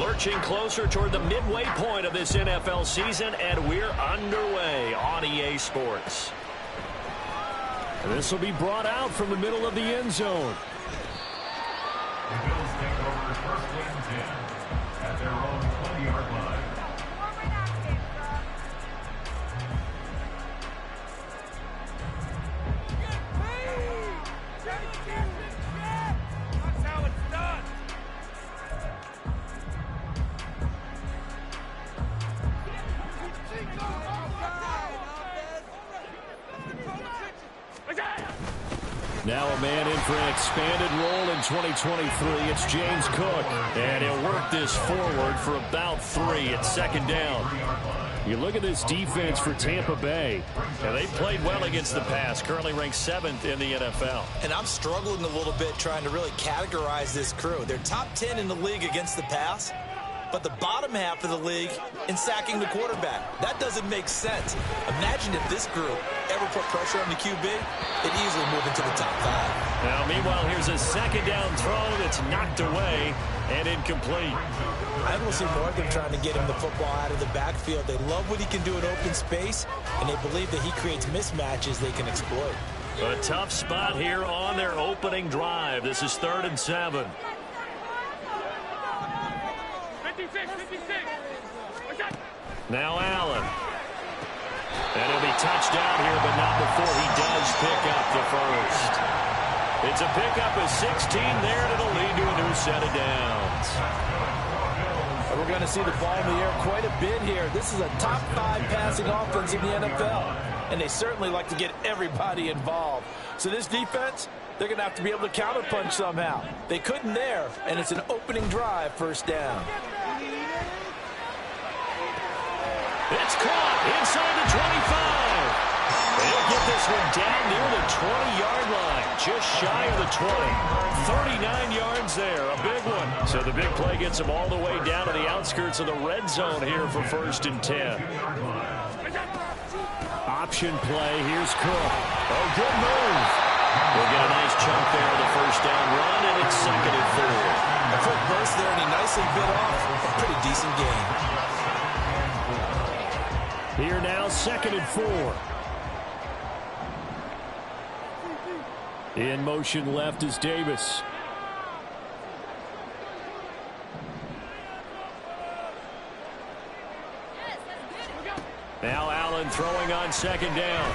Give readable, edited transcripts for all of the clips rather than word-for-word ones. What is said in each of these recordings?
Lurching closer toward the midway point of this NFL season, and we're underway on EA Sports. This will be brought out from the middle of the end zone. The Bills take over first and 10 at their own 20-yard line. That's how it's done. Now a man in for an expanded role in 2023. It's James Cook. And he'll work this forward for about 3 at second down. You look at this defense for Tampa Bay. And they played well against the pass, currently ranked 7th in the NFL. And I'm struggling a little bit trying to really categorize this crew. They're top 10 in the league against the pass, but the bottom half of the league in sacking the quarterback. That doesn't make sense. Imagine if this group ever put pressure on the QB, it'd easily move into the top 5. Now, meanwhile, here's a second down throw that's knocked away and incomplete. I will see more of them trying to get him the football out of the backfield. They love what he can do in open space, and they believe that he creates mismatches they can exploit. A tough spot here on their opening drive. This is 3rd and 7. 56. Now Allen. And he'll be touched down here, but not before he does pick up the first. It's a pickup of 16 there, and it'll lead to a new set of downs. We're going to see the ball in the air quite a bit here. This is a top 5 passing offense in the NFL, and they certainly like to get everybody involved. So this defense, they're going to have to be able to counterpunch somehow. They couldn't there, and it's an opening drive, first down. It's caught inside the 25. They'll get this one down near the 20-yard line, just shy of the 20. 39 yards there, a big one. So the big play gets them all the way down to the outskirts of the red zone here for 1st and 10. Option play. Here's Cook. Oh, good move. We'll get a nice chunk there of the first down run, and it's 2nd and 4. A quick burst there, and he nicely bit off a pretty decent gain. Here now, 2nd and 4. In motion left is Davis. Now Allen throwing on 2nd down.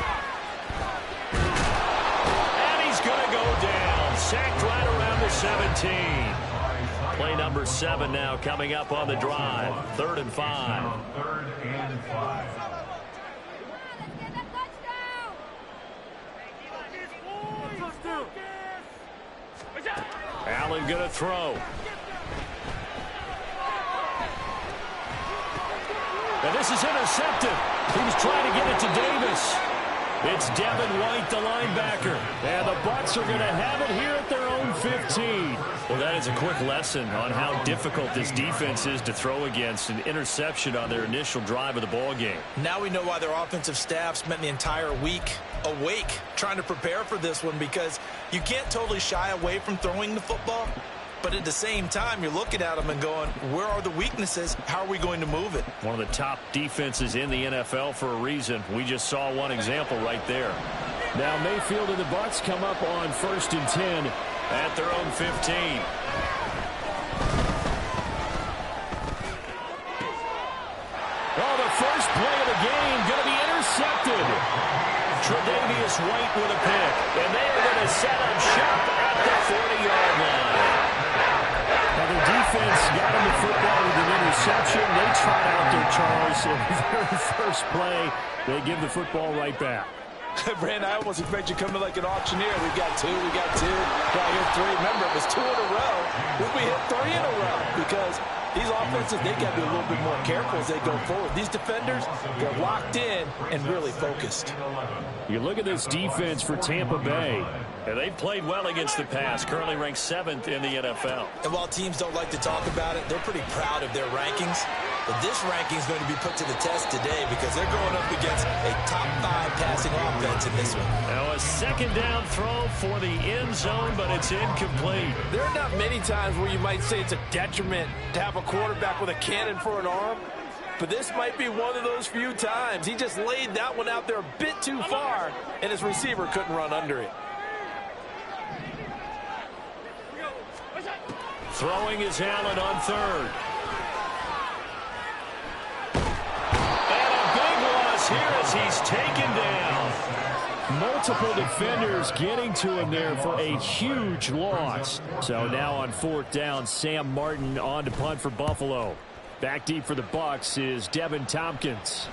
And he's going to go down. Sacked right around the 17. Play number 7 now coming up on the drive. 3rd and 5. 3rd and 5. Allen going to throw. And this is intercepted. He was trying to get it to Davis. It's Devin White, the linebacker. And the Bucs are going to have it here at their own 15. Well, that is a quick lesson on how difficult this defense is to throw against. An interception on their initial drive of the ball game. Now we know why their offensive staff spent the entire week awake trying to prepare for this one, because you can't totally shy away from throwing the football. But at the same time, you're looking at them and going, where are the weaknesses? How are we going to move it? One of the top defenses in the NFL for a reason. We just saw one example right there. Now Mayfield and the Bucs come up on 1st and 10 at their own 15. Oh, the first play of the game going to be intercepted. Tre'Davious White with a pick. And they are going to set up shop at the 40-yard line. Now the defense got him the football with an interception. They trot out their Charles. In the very first play, they give the football right back. Brand, I almost expect you to come in like an auctioneer. We got 2, we got 2, got here 3. Remember, it was 2 in a row. We hit 3 in a row because these offenses, they got to be a little bit more careful as they go forward. These defenders, they're locked in and really focused. You look at this defense for Tampa Bay. And they've played well against the pass, currently ranked 7th in the NFL. And while teams don't like to talk about it, they're pretty proud of their rankings. But this ranking is going to be put to the test today because they're going up against a top 5 passing offense in this one. Now a second down throw for the end zone, but it's incomplete. There are not many times where you might say it's a detriment to have a quarterback with a cannon for an arm, but this might be one of those few times. He just laid that one out there a bit too far, and his receiver couldn't run under it. Throwing is Allen on third. Here as he's taken down. Multiple defenders getting to him there for a huge loss. So now on fourth down, Sam Martin on to punt for Buffalo. Back deep for the Bucs is Devin Tompkins.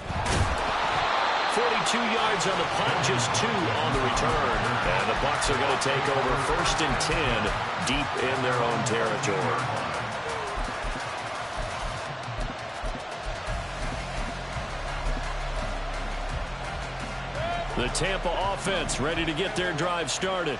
42 yards on the punt, just 2 on the return. And the Bucs are going to take over 1st and 10 deep in their own territory. The Tampa offense ready to get their drive started.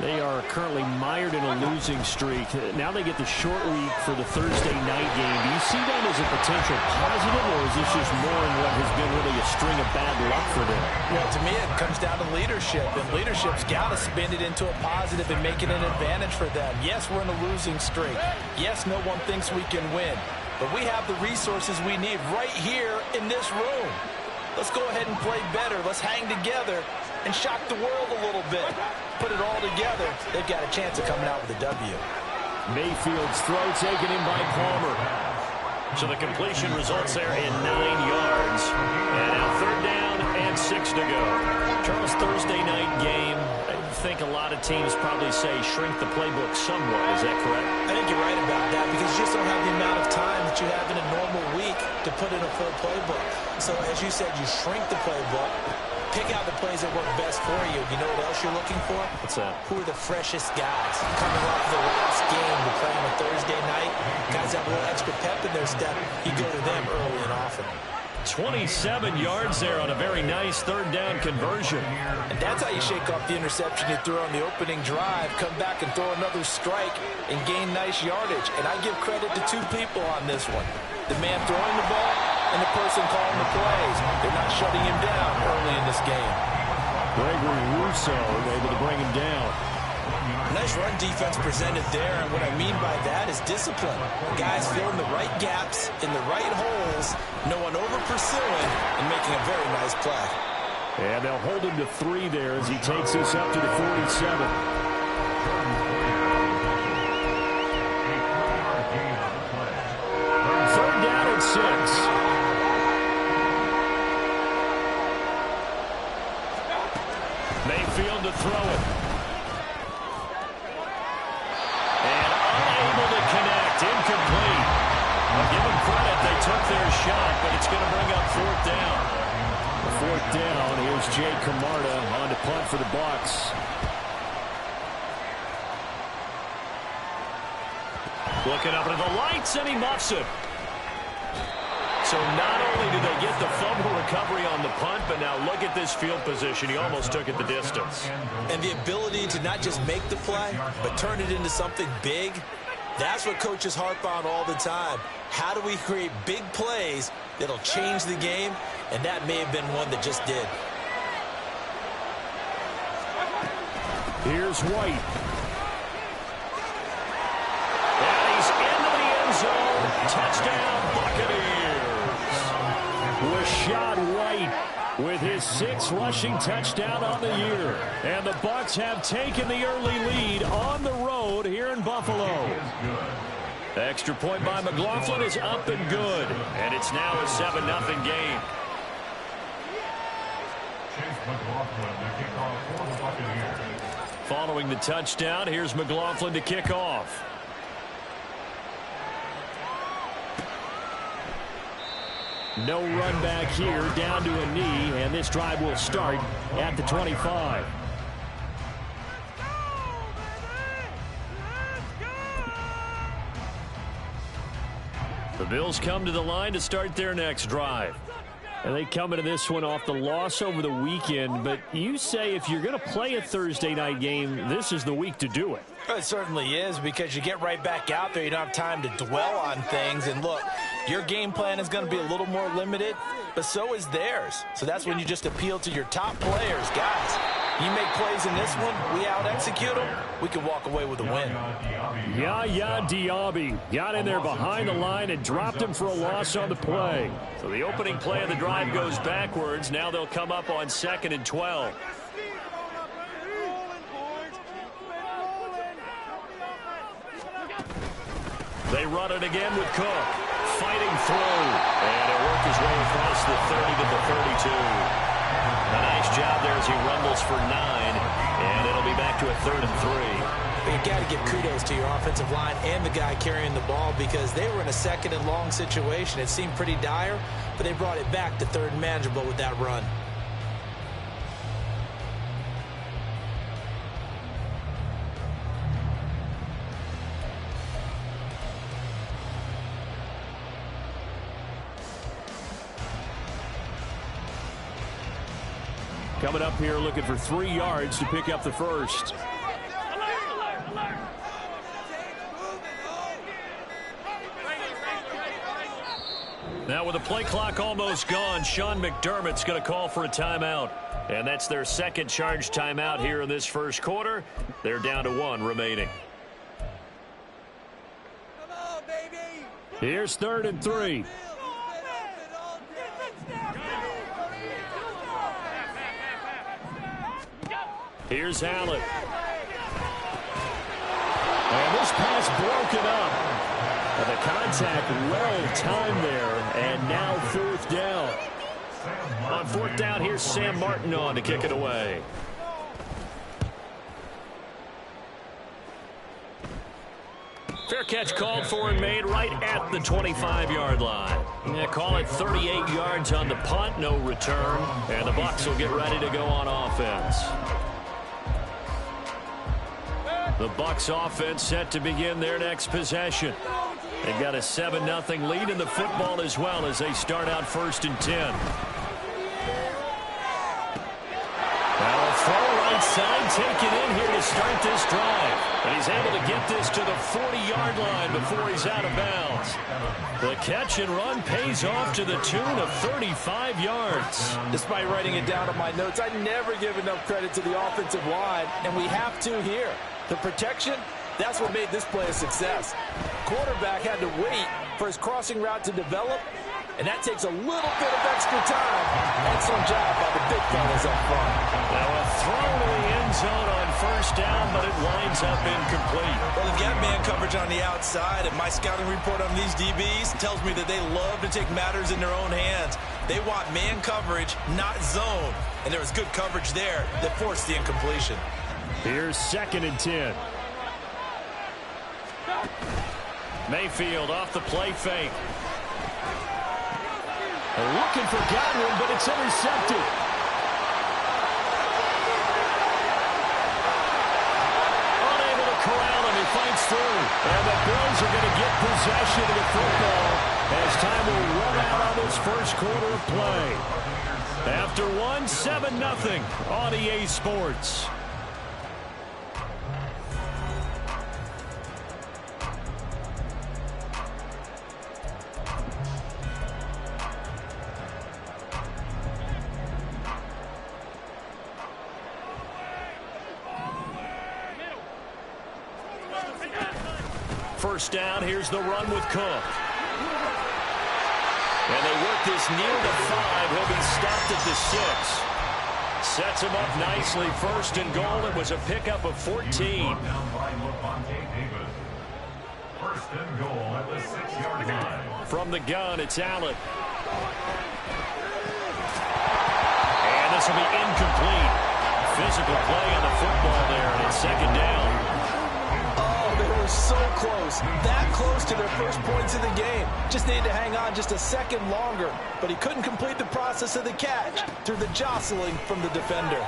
They are currently mired in a losing streak. Now they get the short week for the Thursday night game. Do you see that as a potential positive, or is this just more in what has been really a string of bad luck for them? Well, to me, it comes down to leadership, and leadership's got to spin it into a positive and make it an advantage for them. Yes, we're in a losing streak. Yes, no one thinks we can win, but we have the resources we need right here in this room. Let's go ahead and play better. Let's hang together and shock the world a little bit. Put it all together. They've got a chance of coming out with a W. Mayfield's throw taken in by Palmer. So the completion results there in 9 yards. And now 3rd down and 6 to go. Charles, Thursday night game. I think a lot of teams probably say shrink the playbook somewhat. Is that correct? I think you're right about that because you just don't have the amount of time that you have in a normal week to put in a full playbook. So as you said, you shrink the playbook, pick out the plays that work best for you. You know what else you're looking for? What's that? Who are the freshest guys coming off the last game to play on a Thursday night? Guys have a little extra pep in their step. You go to them early and often. 27 yards there on a very nice 3rd down conversion. And that's how you shake off the interception you threw on the opening drive, come back and throw another strike and gain nice yardage. And I give credit to 2 people on this one. The man throwing the ball and the person calling the plays. They're not shutting him down early in this game. Gregory Rousseau able to bring him down. Nice run defense presented there, and what I mean by that is discipline. Guys filling the right gaps in the right holes, no one over-pursuing, and making a very nice play. And they'll hold him to 3 there as he takes this up to the 47. Third down and 6. Mayfield to throw it. And unable to connect. Incomplete. I'll give them credit. They took their shot, but it's going to bring up 4th down. 4th down. Here's Jay Camarda on to punt for the Bucs. Looking up at the lights, and he muffs it. So not only did they get the fumble recovery on the punt, but now look at this field position. He almost took it the distance. And the ability to not just make the play, but turn it into something big, that's what coaches harp on all the time. How do we create big plays that'll change the game? And that may have been one that just did. Here's White. And he's into the end zone. Touchdown, Buccaneers. Rashad White with his 6th rushing touchdown on the year. And the Bucs have taken the early lead on the road here in Buffalo. Extra point by McLaughlin is up and good. And it's now a 7-0 game. Following the touchdown, here's McLaughlin to kick off. No run back here, down to a knee, and this drive will start at the 25. The Bills come to the line to start their next drive. And they come into this one off the loss over the weekend, but you say if you're going to play a Thursday night game, this is the week to do it. It certainly is, because you get right back out there. You don't have time to dwell on things. And look, your game plan is going to be a little more limited, but so is theirs. So that's when you just appeal to your top players. Guys, you make plays in this one, we out-execute them, we can walk away with a win. Yaya Diaby got in there behind the line and dropped him for a loss on the play. So the opening play of the drive goes backwards. Now they'll come up on 2nd and 12. They run it again with Cook. Fighting through. And it'll work his way across the 30 to the 32. A nice job there as he rumbles for 9. And it'll be back to a 3rd and 3. You got to give kudos to your offensive line and the guy carrying the ball, because they were in a 2nd and long situation. It seemed pretty dire, but they brought it back to 3rd and manageable with that run. Coming up here looking for 3 yards to pick up the first. Now with the play clock almost gone, Sean McDermott's going to call for a timeout. And that's their 2nd charge timeout here in this first quarter. They're down to 1 remaining. Come on, baby. Here's 3rd and 3. Here's Allen. And this pass broken up. And the contact well timed there. And now 4th down. On 4th down, here's Sam Martin on to kick it away. Fair catch called for and made right at the 25-yard line. Yeah, call it 38 yards on the punt, no return. And the Bucs will get ready to go on offense. The Bucs offense set to begin their next possession. They've got a 7-0 lead in the football as well as they start out 1st and 10. Now a throw right side taken in here to start this drive. And he's able to get this to the 40-yard line before he's out of bounds. The catch and run pays off to the tune of 35 yards. Despite writing it down on my notes, I never give enough credit to the offensive line, and we have to here. The protection, that's what made this play a success. Quarterback had to wait for his crossing route to develop, and that takes a little bit of extra time. Excellent job by the big fellas up front. Now a throw to the end zone on 1st down, but it winds up incomplete. Well, they've got man coverage on the outside, and my scouting report on these DBs tells me that they love to take matters in their own hands. They want man coverage, not zone. And there was good coverage there that forced the incompletion. Here's 2nd and 10. Mayfield off the play fake. Looking for Godwin, but it's intercepted. Unable to corral him. He fights through. And the Bills are going to get possession of the football as time will run out on this first quarter of play. After 1, 7-0 on EA Sports. First down, here's the run with Cook. And they work this near the 5. He'll be stopped at the 6. Sets him up nicely. 1st and goal. It was a pickup of 14. Down by Davis. 1st and goal at the 6-yard line. From the gun, it's Allen. And this will be incomplete. Physical play on the football there, and it's 2nd down. They were so close, that close to their first points of the game. Just needed to hang on just a second longer, but he couldn't complete the process of the catch through the jostling from the defender.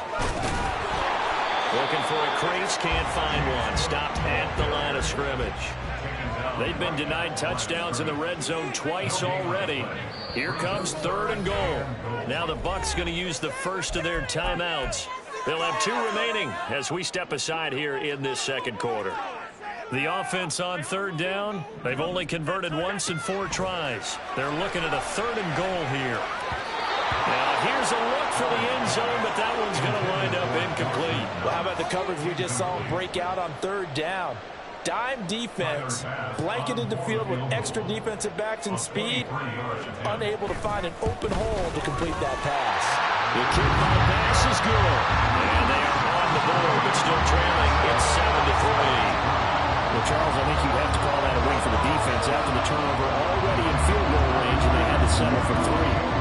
Looking for a crease, can't find one. Stopped at the line of scrimmage. They've been denied touchdowns in the red zone twice already. Here comes 3rd and goal. Now the Bucs going to use the first of their timeouts. They'll have 2 remaining as we step aside here in this second quarter. The offense on 3rd down, they've only converted once in 4 tries. They're looking at a 3rd and goal here. Now here's a look for the end zone, but that one's going to wind up incomplete. Well, how about the coverage we just saw him break out on 3rd down? Dime defense, blanketed the field with extra defensive backs and speed, unable to find an open hole to complete that pass. The kick-off pass is good. And they are on the board, but still trailing. It's 7-3. Well, Charles, I think you have to call that a win for the defense after the turnover already in field goal range, and they had to settle for 3.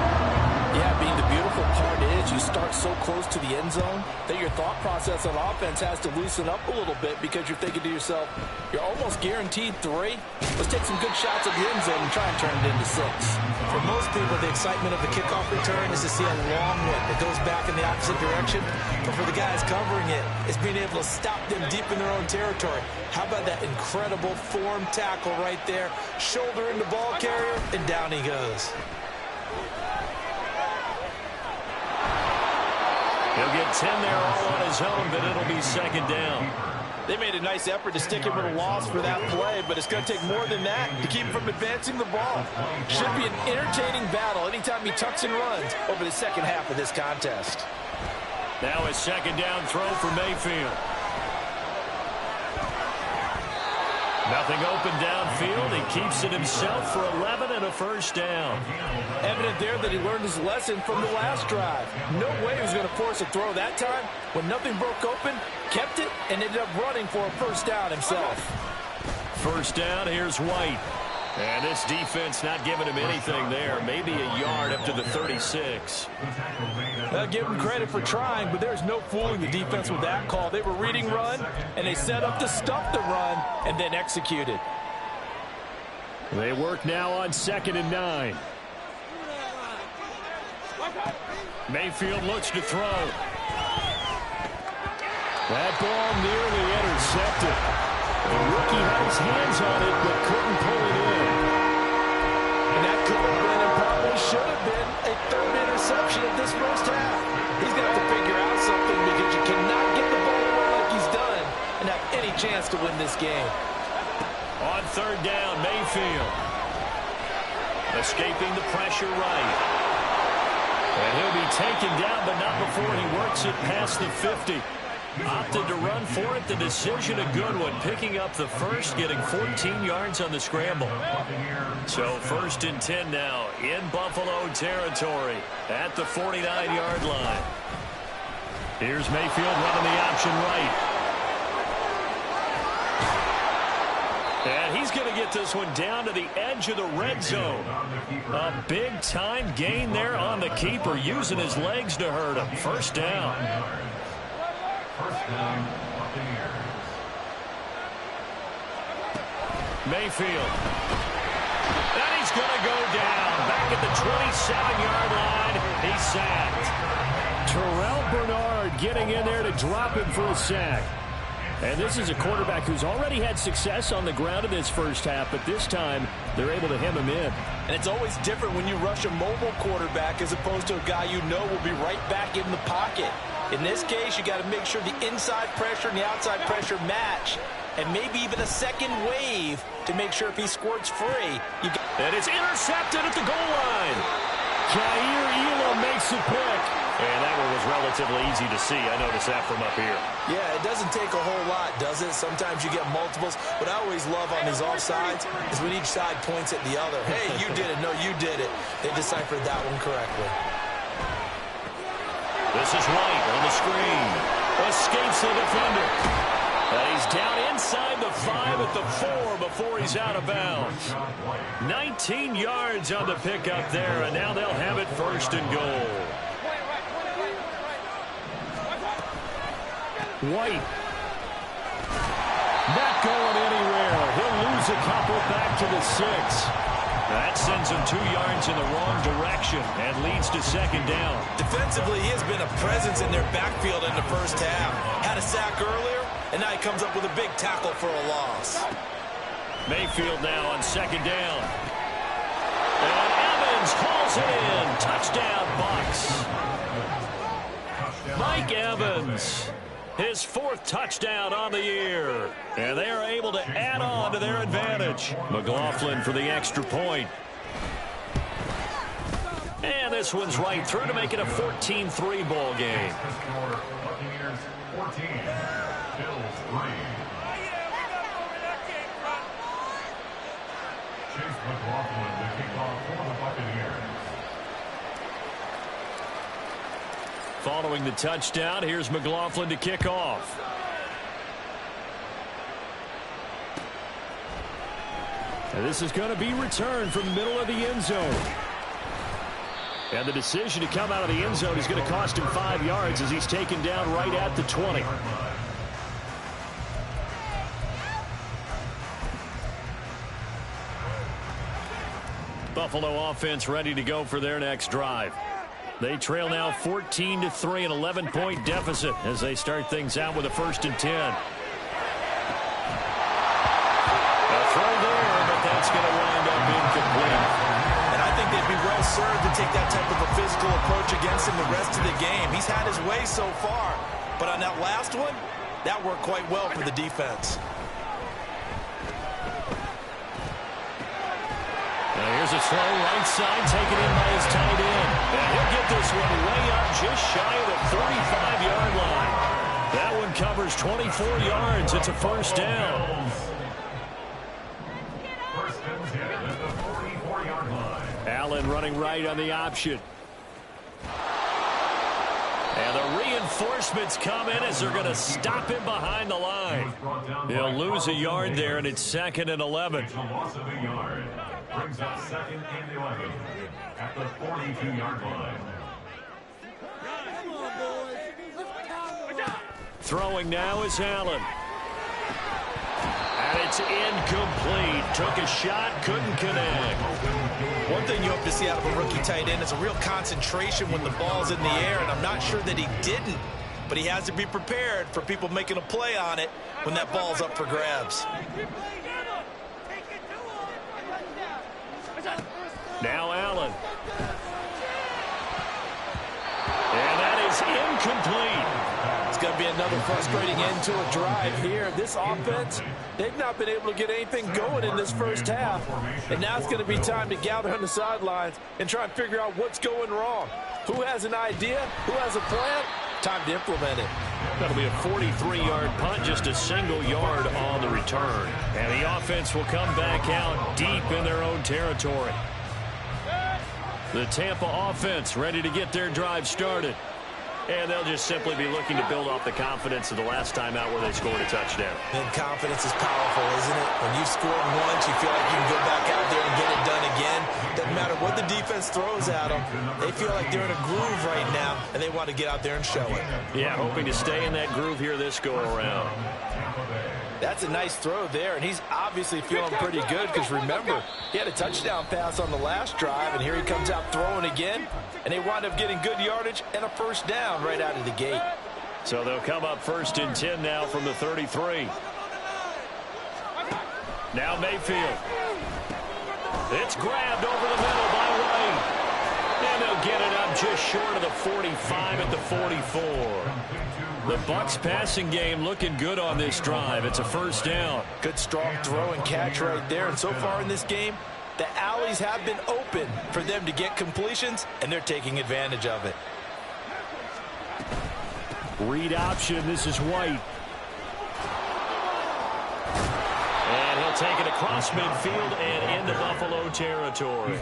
Yeah, being the beautiful part is you start so close to the end zone that your thought process on offense has to loosen up a little bit because you're thinking to yourself, you're almost guaranteed 3. Let's take some good shots at the end zone and try and turn it into 6. For most people, the excitement of the kickoff return is to see a long one that goes back in the opposite direction. But for the guys covering it, it's being able to stop them deep in their own territory. How about that incredible form tackle right there? Shoulder into ball carrier, and down he goes. He'll get 10 there all on his own, but it'll be 2nd down. They made a nice effort to stick him with a loss for that play, but it's going to take more than that to keep him from advancing the ball. Should be an entertaining battle anytime he tucks and runs over the second half of this contest. Now a 2nd down throw for Mayfield. Nothing open downfield. He keeps it himself for 11 and a 1st down. Evident there that he learned his lesson from the last drive. No way he was going to force a throw that time. When nothing broke open, kept it, and ended up running for a 1st down himself. 1st down, here's White. And this defense not giving him anything there. Maybe a yard up to the 36. I'll give him credit for trying, but there's no fooling the defense with that call. They were reading run, and they set up to stop the run, and then executed. They work now on 2nd and 9. Mayfield looks to throw. That ball nearly intercepted. The rookie had his hands on it, but couldn't pull it in. And that could have been and probably should have been a 3rd interception of this 1st half. He's got to figure out something because you cannot get the ball away like he's done and have any chance to win this game. On 3rd down, Mayfield. Escaping the pressure right. And he'll be taken down, but not before he works it past the 50. Opted to run for it. The decision a good one. Picking up the 1st, getting 14 yards on the scramble. So 1st and 10 now in Buffalo territory at the 49-yard line. Here's Mayfield running the option right. And he's going to get this one down to the edge of the red zone. A big-time gain there on the keeper, using his legs to hurt him. 1st down. 1st down, Buccaneers. Mayfield. And he's going to go down. Back at the 27-yard line. He's sacked. Terrell Bernard getting in there to drop him for a sack. And this is a quarterback who's already had success on the ground in this 1st half, but this time they're able to hem him in. And it's always different when you rush a mobile quarterback as opposed to a guy you know will be right back in the pocket. In this case, you got to make sure the inside pressure and the outside pressure match, and maybe even a second wave to make sure if he squirts free. And it's intercepted at the goal line. Jair Elam makes the pick. And that one was relatively easy to see. I noticed that from up here. Yeah, it doesn't take a whole lot, does it? Sometimes you get multiples. What I always love on these offsides is when each side points at the other. Hey, you did it. No, you did it. They deciphered that one correctly. This is White on the screen. Escapes the defender. And he's down inside the 5 at the 4 before he's out of bounds. 19 yards on the pickup there, and now they'll have it 1st and goal. White. Not going anywhere. He'll lose a couple back to the 6. That sends him 2 yards in the wrong direction and leads to 2nd down. Defensively, he has been a presence in their backfield in the 1st half. Had a sack earlier, and now he comes up with a big tackle for a loss. Mayfield now on second down. And Evans hauls it in. Touchdown, Bucs. Mike Evans, his 4th touchdown on the year. And they are able to add on to their advantage. McLaughlin for the extra point. And this one's right through to make it a 14-3 ball game. Buccaneers 14, Bills 3. Chase McLaughlin to kick off for the Buccaneers. Following the touchdown, here's McLaughlin to kick off. And this is going to be returned from the middle of the end zone. And the decision to come out of the end zone is going to cost him 5 yards as he's taken down right at the 20. Buffalo offense ready to go for their next drive. They trail now 14-3, an 11-point deficit as they start things out with a 1st and 10. A throw there, but that's going to wind up incomplete. And I think they'd be well served to take that type of a physical approach against him the rest of the game. He's had his way so far, but on that last one, that worked quite well for the defense. Here's a throw right side taken in by his tight end. And he'll get this one way up just shy of the 45-yard line. That one covers 24 yards. It's a 1st down. First and 10 at the 44-yard line. Allen running right on the option. And the reinforcements come in as they're going to stop him behind the line. He'll lose a yard there, and it's 2nd and 11. It's a loss of a yard. Brings up 2nd and 11 at the 42-yard line. Throwing now is Allen. And it's incomplete. Took a shot, couldn't connect. One thing you hope to see out of a rookie tight end is a real concentration when the ball's in the air, and I'm not sure that he didn't, but he has to be prepared for people making a play on it when that ball's up for grabs. Now Allen. And that is incomplete. It's going to be another frustrating end to a drive here. This offense, they've not been able to get anything going in this first half. And now it's going to be time to gather on the sidelines and try and figure out what's going wrong. Who has an idea? Who has a plan? Time to implement it. That'll be a 43-yard punt, just a single yard on the return. And the offense will come back out deep in their own territory. The Tampa offense ready to get their drive started. And they'll just simply be looking to build off the confidence of the last time out where they scored a touchdown. And confidence is powerful, isn't it? When you've scored once, you feel like you can go back out there and get it done again. Doesn't matter what the defense throws at them. They feel like they're in a groove right now, and they want to get out there and show it. Yeah, hoping to stay in that groove here this go-around. That's a nice throw there, and he's obviously feeling pretty good because, remember, he had a touchdown pass on the last drive, and here he comes out throwing again, and they wind up getting good yardage and a 1st down right out of the gate. So they'll come up 1st and 10 now from the 33. Now Mayfield. It's grabbed over the middle by White. And they'll get it up just short of the 45 at the 44. The Bucs passing game looking good on this drive. It's a 1st down. Good strong throw and catch right there. And so far in this game, the alleys have been open for them to get completions, and they're taking advantage of it. Read option. This is White. And he'll take it across midfield and into Buffalo territory.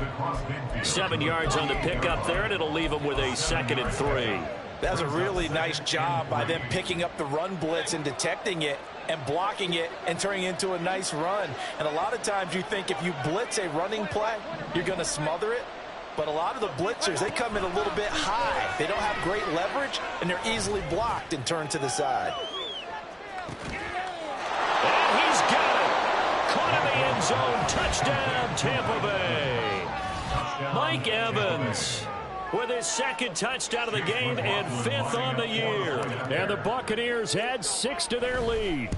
7 yards on the pickup there, and it'll leave him with a 2nd and 3. That's a really nice job by them picking up the run blitz and detecting it and blocking it and turning it into a nice run. And a lot of times you think if you blitz a running play, you're going to smother it. But a lot of the blitzers, they come in a little bit high. They don't have great leverage, and they're easily blocked and turned to the side. And he's got it. Caught in the end zone. Touchdown, Tampa Bay. Mike Evans with his 2nd touchdown of the game and 5th on the year. And the Buccaneers add 6 to their lead.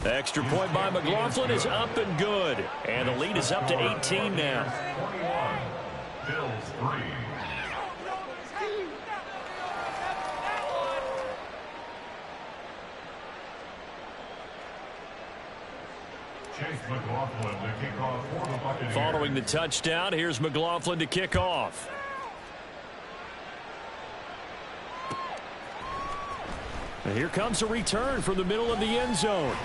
Extra point by McLaughlin is up and good. And the lead is up to 18 now. 21. Bills 3. Chase McLaughlin to kick off for the Buccaneers. Following the touchdown, here's McLaughlin to kick off. And here comes a return from the middle of the end zone.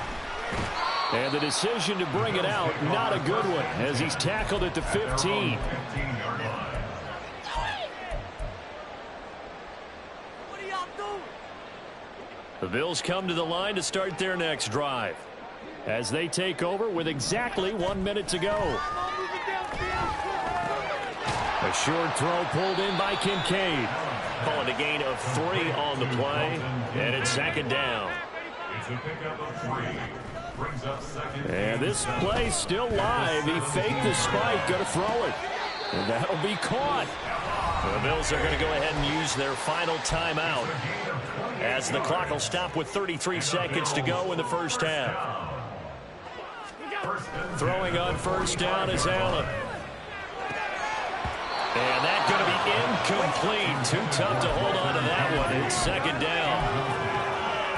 And the decision to bring it out, not a good one, as he's tackled at the 15. 15-yard line. What are y'all doing? The Bills come to the line to start their next drive, as they take over with exactly 1 minute to go. A short throw pulled in by Kincaid. Calling a gain of 3 on the play, and it's second down. It's a pickup of 3. Brings up second. And this play still live. He faked the spike, going to throw it. And that'll be caught. The Bills are going to go ahead and use their final timeout, as the clock will stop with 33 seconds to go in the first half. Throwing on first down is Allen. And that's going to be incomplete. Too tough to hold on to that one. It's second down.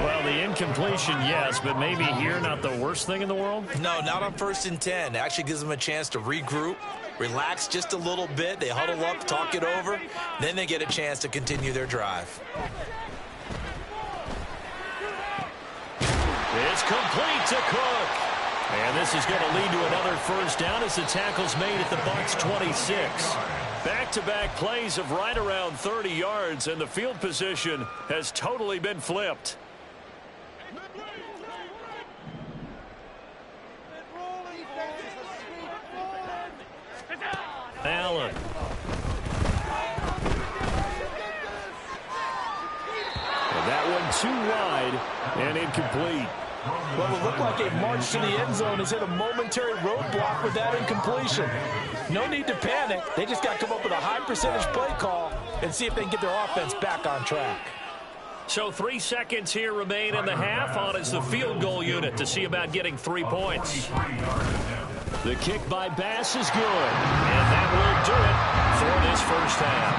Well, the incompletion, yes, but maybe here not the worst thing in the world? No, not on 1st and 10. It actually gives them a chance to regroup, relax just a little bit. They huddle up, talk it over. Then they get a chance to continue their drive. It's complete to Cook. And this is going to lead to another first down as the tackle's made at the Bucs 26. Back-to-back plays of right around 30 yards, and the field position has totally been flipped. Allen. And that one too wide and incomplete. Well, it looked like a march to the end zone has hit a momentary roadblock with that incompletion. No need to panic. They just got to come up with a high percentage play call and see if they can get their offense back on track. So 3 seconds here remain in the half. On is the field goal unit to see about getting 3 points. The kick by Bass is good. And that will do it for this first half.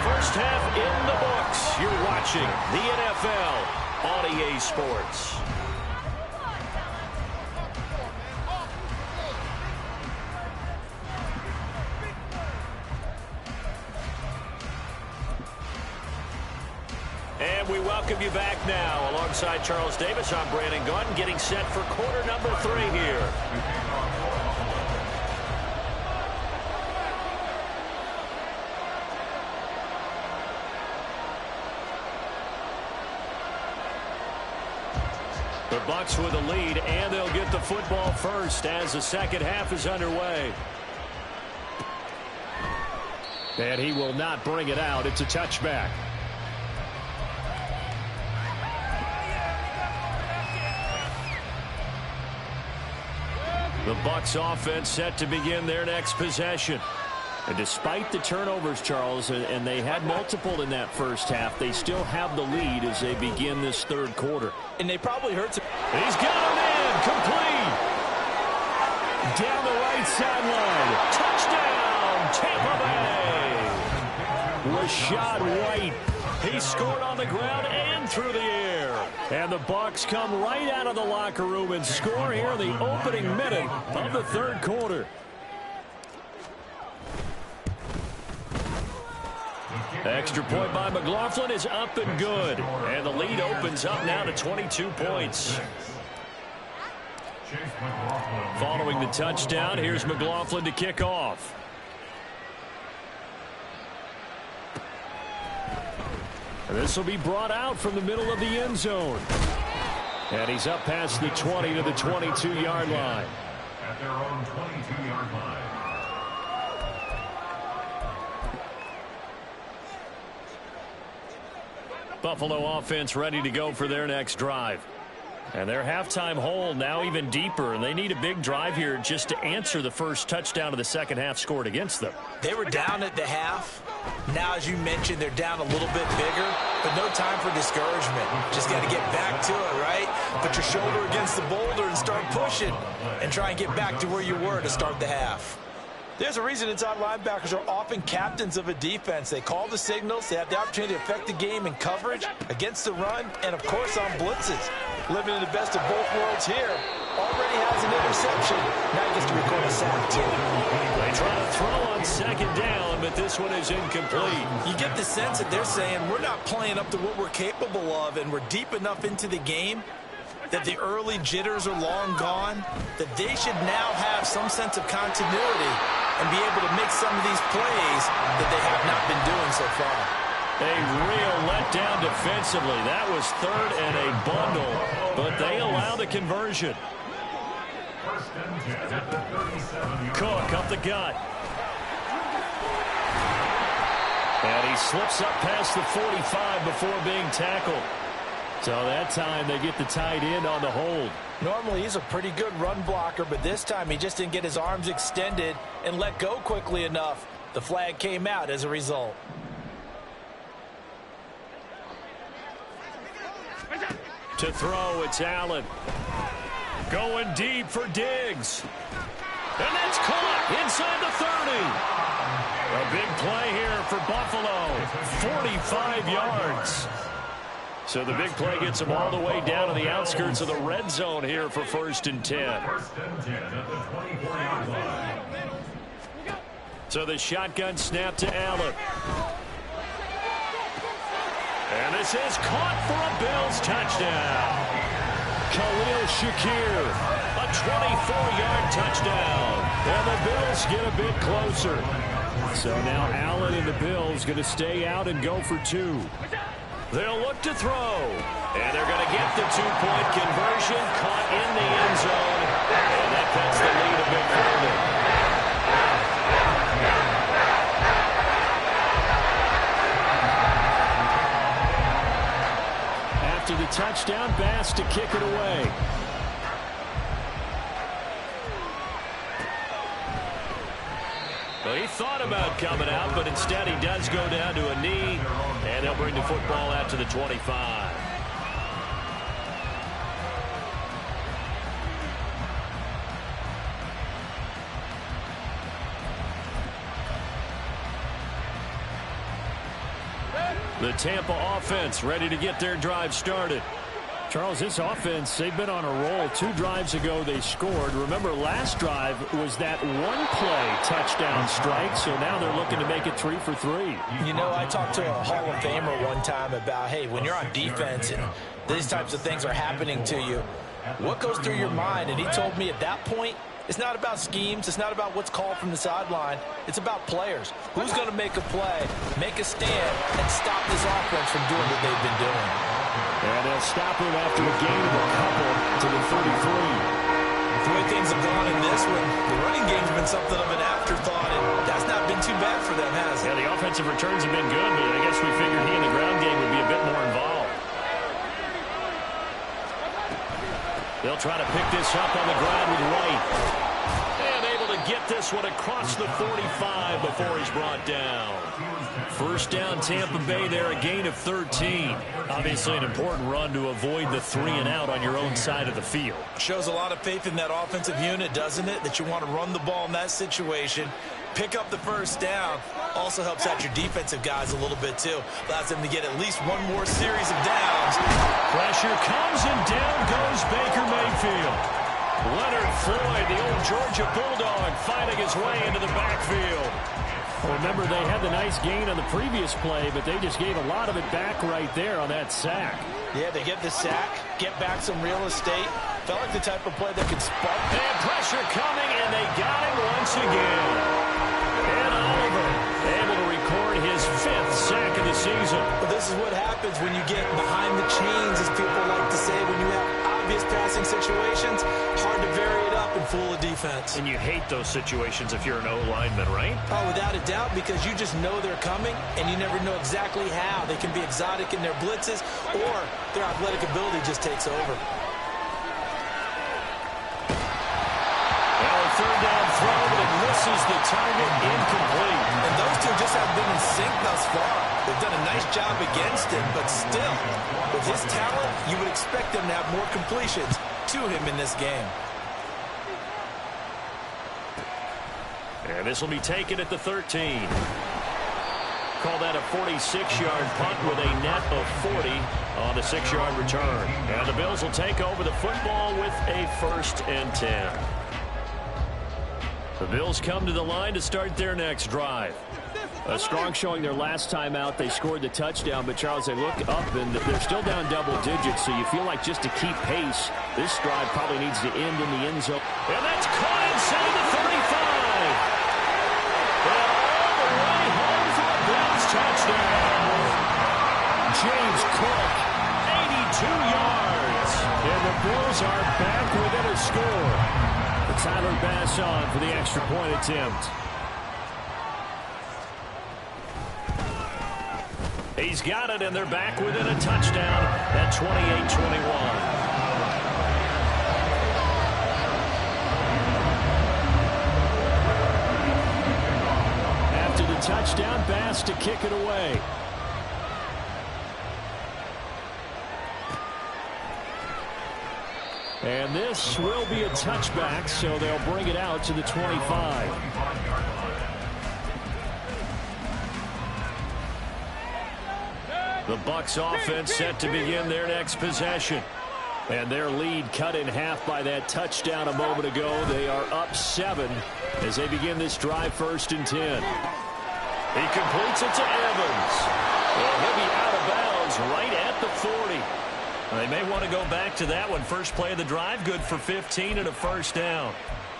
First half in the books. You're watching the NFL on EA Sports. And we welcome you back now. Alongside Charles Davis, I'm Brandon Gaudin, getting set for quarter number 3 here. The Bucs with a lead, and they'll get the football first as the second half is underway. And he will not bring it out. It's a touchback. The Bucs offense set to begin their next possession. And despite the turnovers, Charles, and they had multiple in that first half, they still have the lead as they begin this third quarter. And they probably heard some. He's got him in, complete. Down the right sideline. Touchdown, Tampa Bay. Rashad White. He scored on the ground and through the air. And the Bucs come right out of the locker room and score here in the opening minute of the third quarter. Extra point by McLaughlin is up and good. And the lead opens up now to 22 points. Following the touchdown, here's McLaughlin to kick off. And this will be brought out from the middle of the end zone. And he's up past the 20 to the 22-yard line. At their own 22-yard line. Buffalo offense ready to go for their next drive. And their halftime hole now even deeper, and they need a big drive here just to answer the first touchdown of the second half scored against them. They were down at the half. Now, as you mentioned, they're down a little bit bigger, but no time for discouragement. Just got to get back to it, right? Put your shoulder against the boulder and start pushing and try and get back to where you were to start the half. There's a reason inside linebackers are often captains of a defense. They call the signals. They have the opportunity to affect the game in coverage, against the run, and, of course, on blitzes. Living in the best of both worlds here. Already has an interception. Now he gets to record a sack, too. They try to throw on second down, but this one is incomplete. You get the sense that they're saying we're not playing up to what we're capable of, and we're deep enough into the game that the early jitters are long gone, that they should now have some sense of continuity and be able to make some of these plays that they have not been doing so far. A real letdown defensively. That was third and a bundle, but they allow the conversion. Cook up the gut. And he slips up past the 45 before being tackled. So that time they get the tight end on the hold. Normally he's a pretty good run blocker, but this time he just didn't get his arms extended and let go quickly enough. The flag came out as a result. To throw, it's Allen. Going deep for Diggs. And that's caught inside the 30. A big play here for Buffalo. 45 yards. So the big play gets them all the way down to the outskirts of the red zone here for 1st and 10. So the shotgun snap to Allen. And this is caught for a Bills touchdown. Khalil Shakir, a 24-yard touchdown. And the Bills get a bit closer. So now Allen and the Bills going to stay out and go for 2. They'll look to throw. And they're going to get the 2-point conversion. Caught in the end zone. And that cuts the lead a bit further. After the touchdown, Bass to kick it away. Well, he thought about coming out, but instead he does go down to a knee, and they'll bring the football out to the 25. The Tampa offense ready to get their drive started. Charles, this offense, they've been on a roll. 2 drives ago they scored. Remember, last drive was that one-play touchdown strike, so now they're looking to make it 3 for 3. You know, I talked to a Hall of Famer one time about, hey, when you're on defense and these types of things are happening to you, what goes through your mind? And he told me at that point, it's not about schemes. It's not about what's called from the sideline. It's about players. Who's going to make a play, make a stand, and stop this offense from doing what they've been doing? And they'll stop him after a gain of a couple to the 33. The way things have gone in this one, the running game's been something of an afterthought, and that's not been too bad for them, has it? Yeah, the offensive returns have been good, but I guess we figured he in the ground game would be a bit more involved. They'll try to pick this up on the ground with White. And able to get this one across the 45 before he's brought down. First down, Tampa Bay there, a gain of 13. Obviously an important run to avoid the 3-and-out on your own side of the field. Shows a lot of faith in that offensive unit, doesn't it? That you want to run the ball in that situation. Pick up the first down. Also helps out your defensive guys a little bit, too. Allows them to get at least one more series of downs. Pressure comes, and down goes Baker Mayfield. Leonard Floyd, the old Georgia Bulldog, fighting his way into the backfield. Remember, they had the nice gain on the previous play, but they just gave a lot of it back right there on that sack. Yeah, they get the sack, get back some real estate. Felt like the type of play that could spark. And pressure coming, and they got him once again. And Oliver able to record his 5th sack of the season. But this is what happens when you get behind the chains, as people like to say, when you have obvious passing situations. Hard to vary it up and fool a defense. And you hate those situations if you're an O-lineman, right? Oh, without a doubt, because you just know they're coming, and you never know exactly how. They can be exotic in their blitzes, or their athletic ability just takes over. target incomplete. And those two just have been in sync thus far. They've done a nice job against him, but still, with his talent, you would expect them to have more completions to him in this game. And this will be taken at the 13. Call that a 46-yard punt with a net of 40 on the 6-yard return. And the Bills will take over the football with a 1st and 10. The Bills come to the line to start their next drive. A strong showing their last time out. They scored the touchdown, but Charles, they look up and they're still down double digits, so you feel like just to keep pace, this drive probably needs to end in the end zone. And that's caught inside the 35. And all the way home for a Bills touchdown. James Cook, 82 yards. And the Bills are back within a score. Tyler Bass on for the extra point attempt. He's got it, and they're back within a touchdown at 28-21. After the touchdown, Bass to kick it away. And this will be a touchback, so they'll bring it out to the 25. The Bucs offense set to begin their next possession. And their lead cut in half by that touchdown a moment ago. They are up 7 as they begin this drive, 1st and 10. He completes it to Evans. Well, he'll be out of bounds right at the 40. They may want to go back to that one. First play of the drive, good for 15 and a 1st down.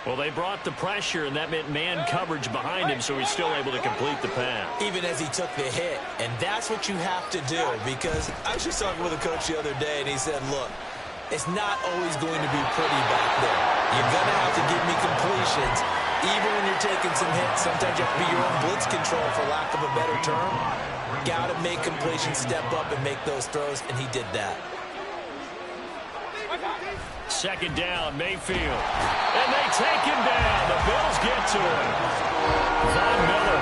Well, they brought the pressure, and that meant man coverage behind him, so he's still able to complete the pass. Even as he took the hit, and that's what you have to do, because I was just talking with a coach the other day, and he said, look, it's not always going to be pretty back there. You're going to have to give me completions, even when you're taking some hits. Sometimes you have to be your own blitz control, for lack of a better term. Got to make completions, step up, and make those throws, and he did that. 2nd down, Mayfield. And they take him down. The Bills get to him. Von Miller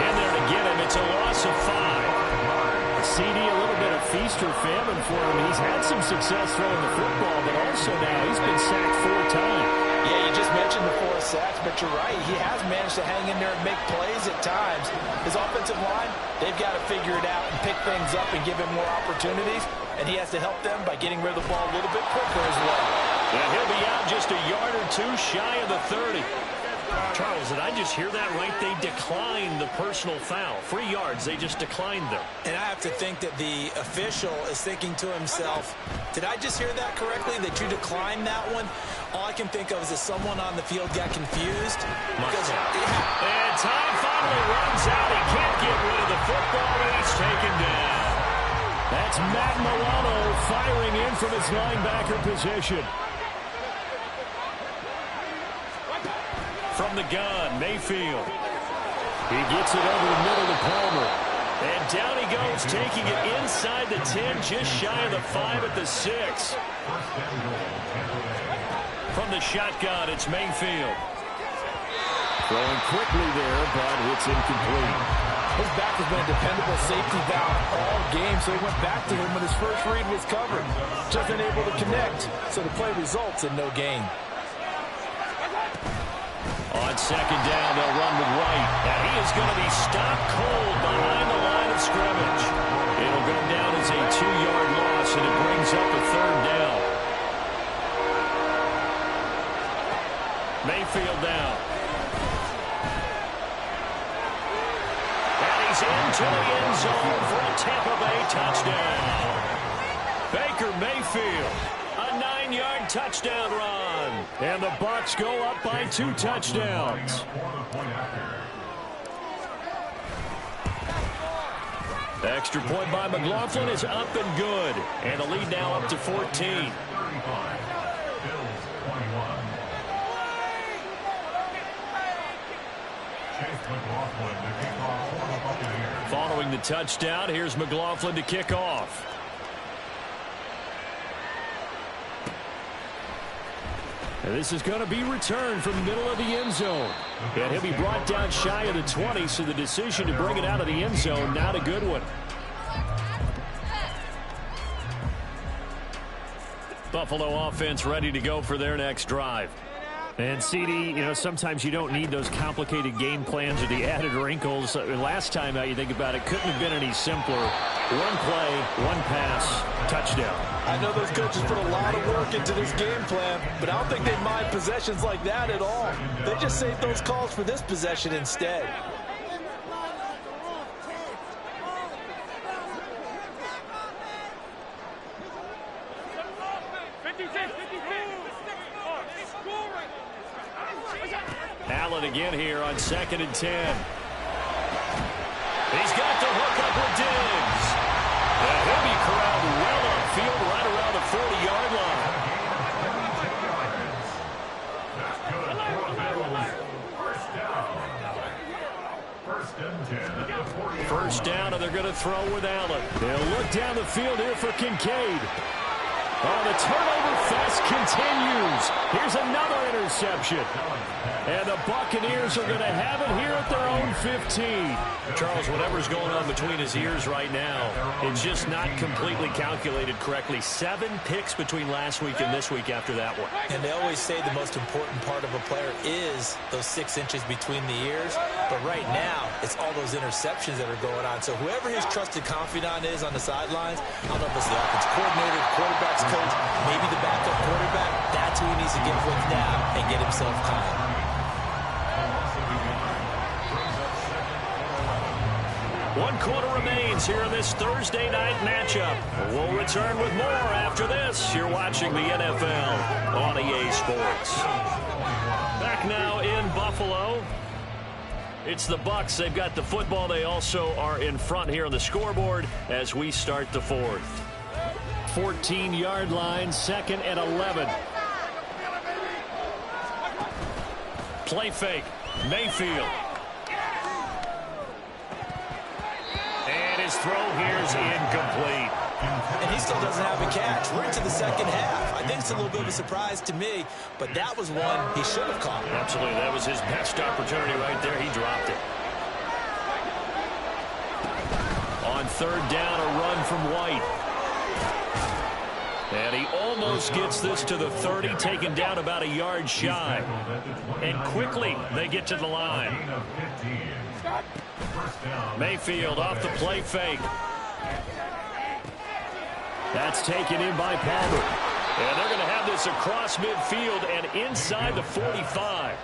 in there to get him. It's a loss of 5. CD, a little bit of feast or famine for him. He's had some success throwing the football, but also now he's been sacked 4 times. Yeah, you just mentioned the 4 sacks, but you're right. He has managed to hang in there and make plays at times. His offensive line, they've got to figure it out and pick things up and give him more opportunities. And he has to help them by getting rid of the ball a little bit quicker as well. And he'll be out just a yard or 2 shy of the 30. Charles, did I just hear that right? They declined the personal foul. 3 yards, they just declined them. And I have to think that the official is thinking to himself, did I just hear that correctly, that you declined that one? All I can think of is that someone on the field got confused. And time finally runs out. He can't get rid of the football, and he's taken down. That's Matt Milano firing in from his linebacker position. From the gun, Mayfield. He gets it over the middle to Palmer. And down he goes, taking it inside the 10, just shy of the 5 at the 6. From the shotgun, it's Mayfield. Throwing quickly there, but it's incomplete. His back has been a dependable safety valve all game, so he went back to him when his first read was covered. Just unable to connect, so the play results in no gain. On 2nd down, they'll run with Wright. And he is going to be stopped cold behind the line of scrimmage. It'll go down as a 2-yard loss, and it brings up a 3rd down. Mayfield down. And he's into the end zone for a Tampa Bay touchdown. Baker Mayfield, a 9-yard touchdown run. And the Bucs go up by 2 touchdowns. Extra point by McLaughlin is up and good. And the lead now up to 14. Following the touchdown, here's McLaughlin to kick off. And this is going to be returned from the middle of the end zone. And he'll be brought down shy of the 20, so the decision to bring it out of the end zone, not a good one. Buffalo offense ready to go for their next drive. And CD, sometimes you don't need those complicated game plans or the added wrinkles. Last time out, you think about it, couldn't have been any simpler. One play, one pass, touchdown. I know those coaches put a lot of work into this game plan, but I don't think they mind possessions like that at all. They just saved those calls for this possession instead. Allen again here on 2nd and 10. He's got the hook up with Diggs. And he'll be corralled well upfield right around the 40-yard line. First down, and they're going to throw with Allen. They'll look down the field here for Kincaid. Oh, the turnover fest continues. Here's another interception. And the Buccaneers are going to have it here at their own 15. Charles, whatever's going on between his ears right now, it's just not completely calculated correctly. 7 picks between last week and this week after that one. And they always say the most important part of a player is those 6 inches between the ears. But right now, it's all those interceptions that are going on. So whoever his trusted confidant is on the sidelines, I don't know if it's the offense coordinator, the quarterback's coach, maybe the backup quarterback, that's who he needs to get with now and get himself calm. One quarter remains here in this Thursday night matchup. We'll return with more after this. You're watching the NFL on EA Sports. Back now in Buffalo. It's the Bucs. They've got the football. They also are in front here on the scoreboard as we start the 4th. 14-yard line, 2nd and 11. Play fake. Mayfield. And his throw here is incomplete. And he still doesn't have a catch. We're into the second half. I think it's a little bit of a surprise to me, but that was one he should have caught. Absolutely. That was his best opportunity right there. He dropped it. On 3rd down, a run from White. And he almost gets this to the 30, taken down about a yard shy. And quickly they get to the line. Mayfield off the play fake. That's taken in by Palmer. And they're going to have this across midfield and inside the 45.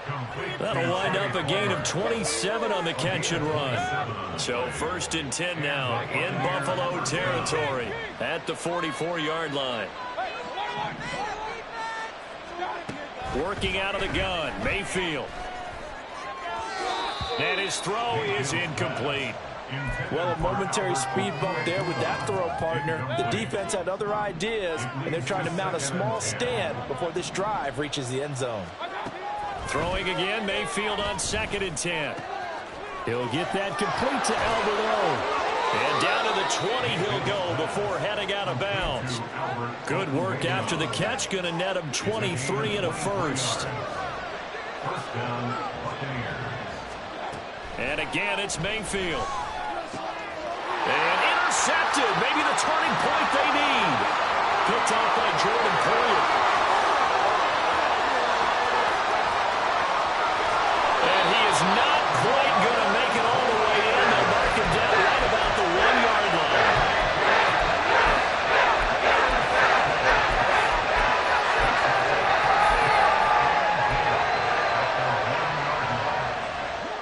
That'll wind up a gain of 27 on the catch and run. So 1st and 10 now in Buffalo territory at the 44-yard line. Working out of the gun, Mayfield. And his throw is incomplete. Well, a momentary speed bump there with that throw, partner. The defense had other ideas, and they're trying to mount a small stand before this drive reaches the end zone. Throwing again, Mayfield on 2nd and 10. He'll get that complete to Alberto. And down to the 20 he'll go before heading out of bounds. Good work after the catch. Going to net him 23 and a first. And again, it's Mayfield. And intercepted. Maybe the turning point they need. Picked off by Jordan Poyer. And he is not quite going to make it all the way in. They'll mark him down right about the 1-yard line.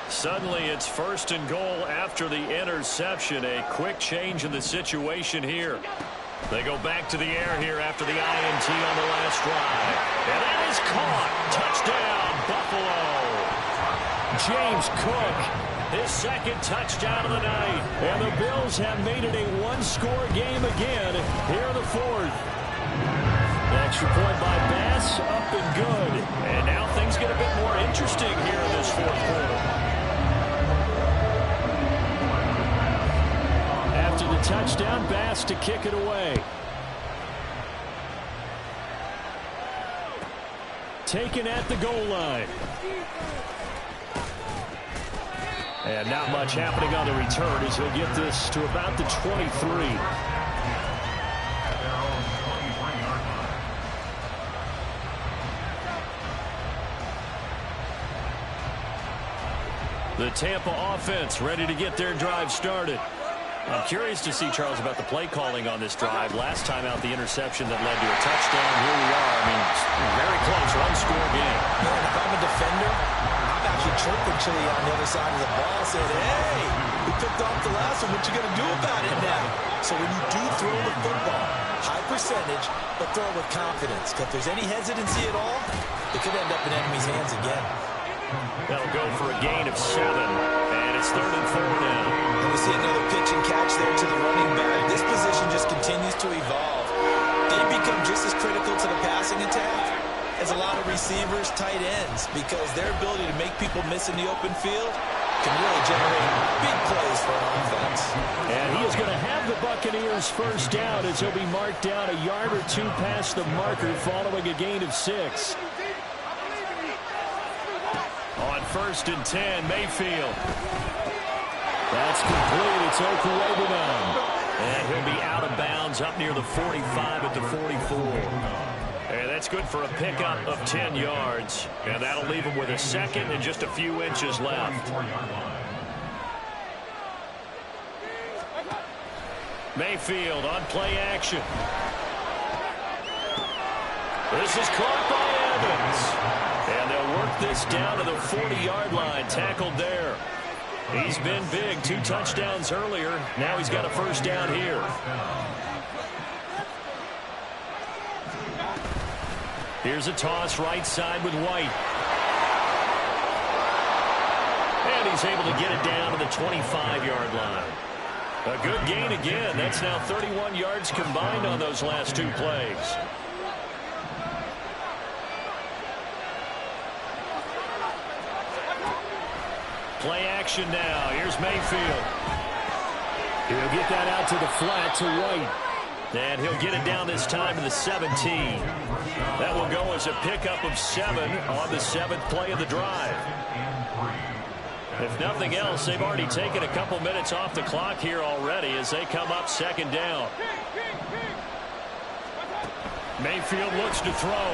Suddenly it's 1st and goal after the interception. A quick change in the situation here. They go back to the air here after the INT on the last drive. And that is caught. Touchdown, Buffalo. James Cook, his 2nd touchdown of the night. And the Bills have made it a 1-score game again here in the 4th. The extra point by Bass, up and good. And now things get a bit more interesting here in this 4th quarter. After the touchdown, Bass to kick it away. taken at the goal line. And not much happening on the return as he'll get this to about the 23. The Tampa offense ready to get their drive started. I'm curious to see, Charles, about the play calling on this drive. Last time out, the interception that led to a touchdown. Here we are. I mean, very close, run-score game. Man, if I'm a defender, I'm actually chirping Chili on the other side of the ball, saying, hey, we picked off the last one. What you going to do about it now? So when you do throw the football, high percentage, but throw it with confidence. Because if there's any hesitancy at all, it could end up in enemy's hands again. That'll go for a gain of 7, and it's 3rd and 4 now. And we see another pitch and catch there to the running back. This position just continues to evolve. They become just as critical to the passing attack as a lot of receivers, tight ends, because their ability to make people miss in the open field can really generate big plays for an offense. And he is going to have the Buccaneers first down as he'll be marked down a yard or 2 past the marker following a gain of 6. On 1st and 10, Mayfield. That's complete. It's Okuwebunam. And he'll be out of bounds up near the 45 at the 44. And that's good for a pickup of 10 yards. And that'll leave him with a second and just a few inches left. Mayfield on play action. This is caught by Evans. And they'll work this down to the 40-yard line. Tackled there. He's been big. 2 touchdowns earlier. Now he's got a first down here. Here's a toss right side with White. And he's able to get it down to the 25-yard line. A good gain again. That's now 31 yards combined on those last 2 plays. Play action now. Here's Mayfield. He'll get that out to the flat to White. And he'll get it down this time to the 17. That will go as a pickup of 7 on the 7th play of the drive. If nothing else, they've already taken a couple minutes off the clock here already as they come up 2nd down. Mayfield looks to throw.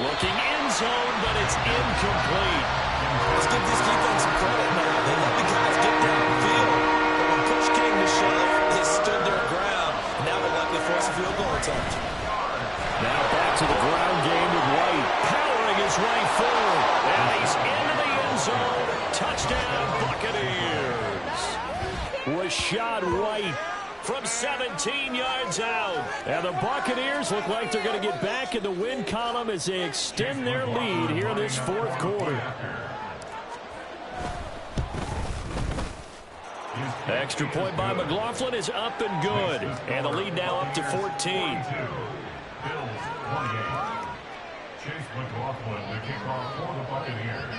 Looking end zone, but it's incomplete. Let's give this defense some credit, man. They let the guys get downfield. But when push came to shove, they stood their ground. And now they're likely to force a field goal attempt. Now back to the ground game with White. Powering his way forward. And he's into the end zone. Touchdown, Buccaneers. Rashad White from 17 yards out. And the Buccaneers look like they're going to get back in the win column as they extend their lead here in this 4th quarter. Extra point by McLaughlin is up and good. And the lead now up to 14. Bills 28. Chase McLaughlin, the kickoff for the Buccaneers.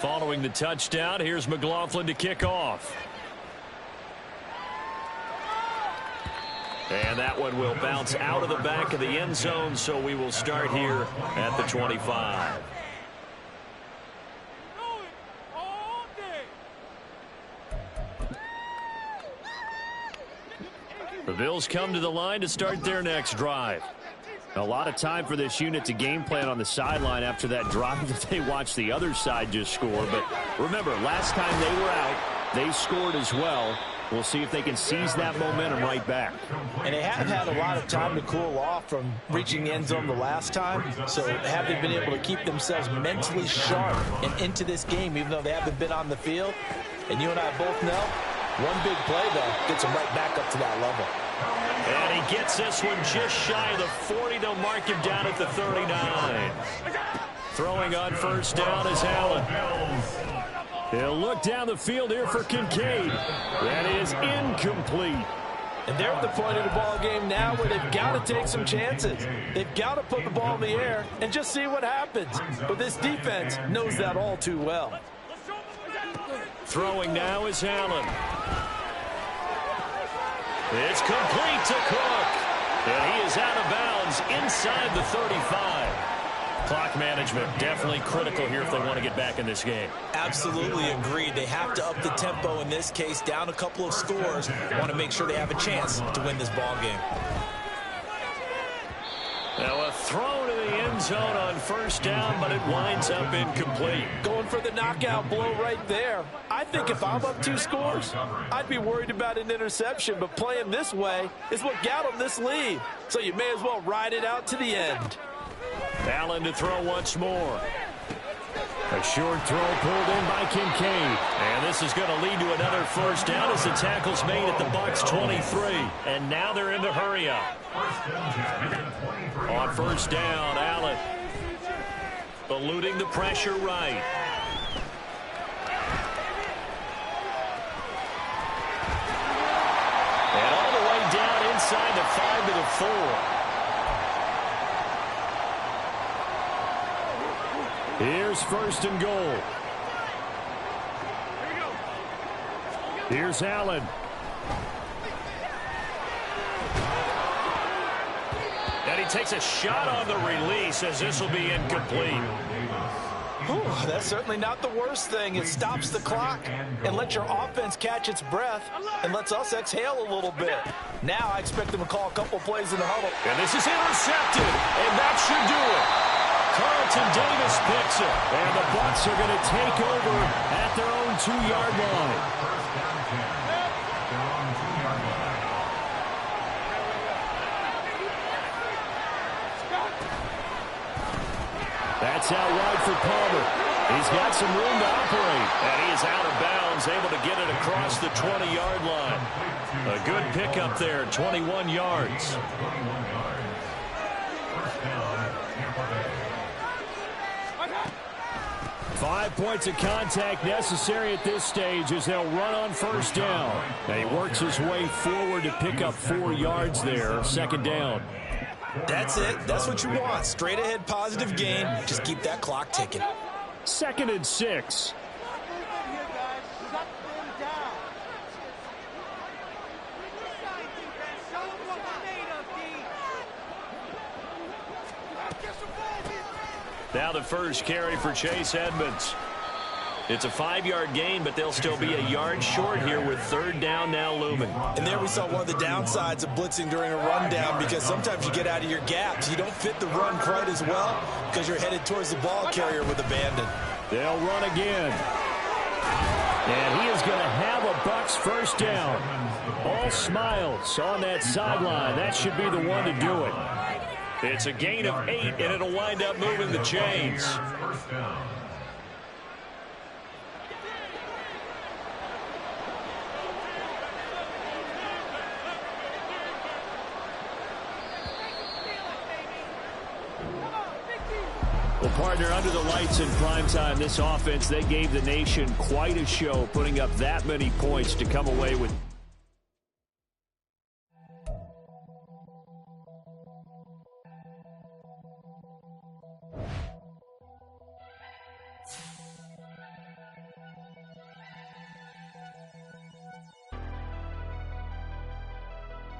Following the touchdown, here's McLaughlin to kick off. And that one will bounce out of the back of the end zone, so we will start here at the 25. The Bills come to the line to start their next drive. A lot of time for this unit to game plan on the sideline after that drive that they watched the other side just score. But remember, last time they were out, they scored as well. We'll see if they can seize that momentum right back. And they have had a lot of time to cool off from reaching the end zone the last time. So have they been able to keep themselves mentally sharp and into this game, even though they haven't been on the field? And you and I both know, one big play, though, gets them right back up to that level. And he gets this one just shy of the 40. They'll mark him down at the 39. Throwing on first down is Allen. He'll look down the field here for Kincaid. That is incomplete. And they're at the point of the ball game now where they've got to take some chances. They've got to put the ball in the air and just see what happens. But this defense knows that all too well. Throwing now is Allen. It's complete to Cook. And he is out of bounds inside the 35. Clock management definitely critical here if they want to get back in this game. Absolutely agreed. They have to up the tempo in this case, down a couple of scores. Want to make sure they have a chance to win this ball game. Now a throw to the end zone on first down, but it winds up incomplete. Going for the knockout blow right there. I think if I'm up 2 scores, I'd be worried about an interception, but playing this way is what got them this lead. So you may as well ride it out to the end. Allen to throw once more. A short throw pulled in by Kincaid. And this is going to lead to another first down as the tackle's made at the Bucs 23. And now they're in the hurry up. On first down, Allen eluding the pressure right. And all the way down inside the 5 to the 4. Here's first and goal. Here's Allen. And he takes a shot on the release as this will be incomplete. That's certainly not the worst thing. It stops the clock and lets your offense catch its breath and lets us exhale a little bit. Now I expect them to call a couple plays in the huddle. And this is intercepted, and that should do it. Carlton Davis picks it, and the Bucs are going to take over at their own 2-yard line. That's out wide for Palmer. He's got some room to operate, and he is out of bounds, able to get it across the 20-yard line. A good pickup there, 21 yards. 5 points of contact necessary at this stage as they'll run on first down. And he works his way forward to pick up 4 yards there, second down. That's it. That's what you want. Straight ahead positive gain. Just keep that clock ticking. 2nd and 6. Now the first carry for Chase Edmonds. It's a 5-yard gain, but they'll still be a yard short here with third down now looming. And there we saw one of the downsides of blitzing during a rundown, because sometimes you get out of your gaps. You don't fit the run quite as well because you're headed towards the ball carrier with abandon. They'll run again. And he is going to have a Bucs first down. All smiles on that sideline. That should be the one to do it. It's a gain of 8, and it'll wind up moving the chains. Well, partner, under the lights in primetime, this offense, they gave the nation quite a show, putting up that many points to come away with